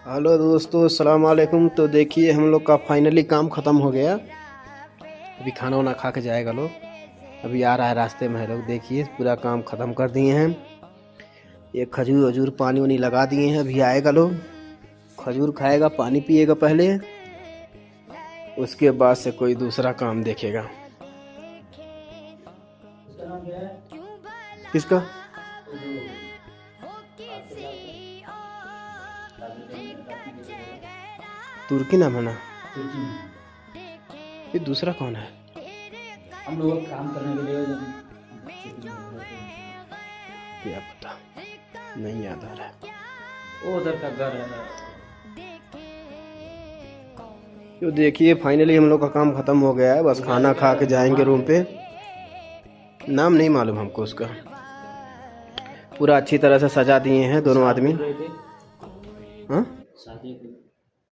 Hello दोस्तों, अस्सलाम वालेकुम। तो देखिए हम लोग का फाइनली काम ख़त्म हो गया। अभी खाना वाना खा के जाएगा लोग। अभी आ रहा है रास्ते में है लोग। देखिए पूरा काम ख़त्म कर दिए हैं। ये खजूर वजूर पानी वानी लगा दिए हैं। अभी आएगा लोग, खजूर खाएगा, पानी पिएगा पहले, उसके बाद से कोई दूसरा काम देखेगा। किसका? तुर्की नाम है ना? ये दूसरा कौन है? हम लोग काम करने के लिए क्या पता, नहीं याद आ रहा है। वो उधर का घर है। तो देखिए फाइनली हम लोग का काम ख़त्म हो गया है। बस खाना खा के जाएंगे रूम पे। नाम नहीं मालूम हमको उसका। पूरा अच्छी तरह से सजा दिए हैं दोनों आदमी। थे हाँ, शादी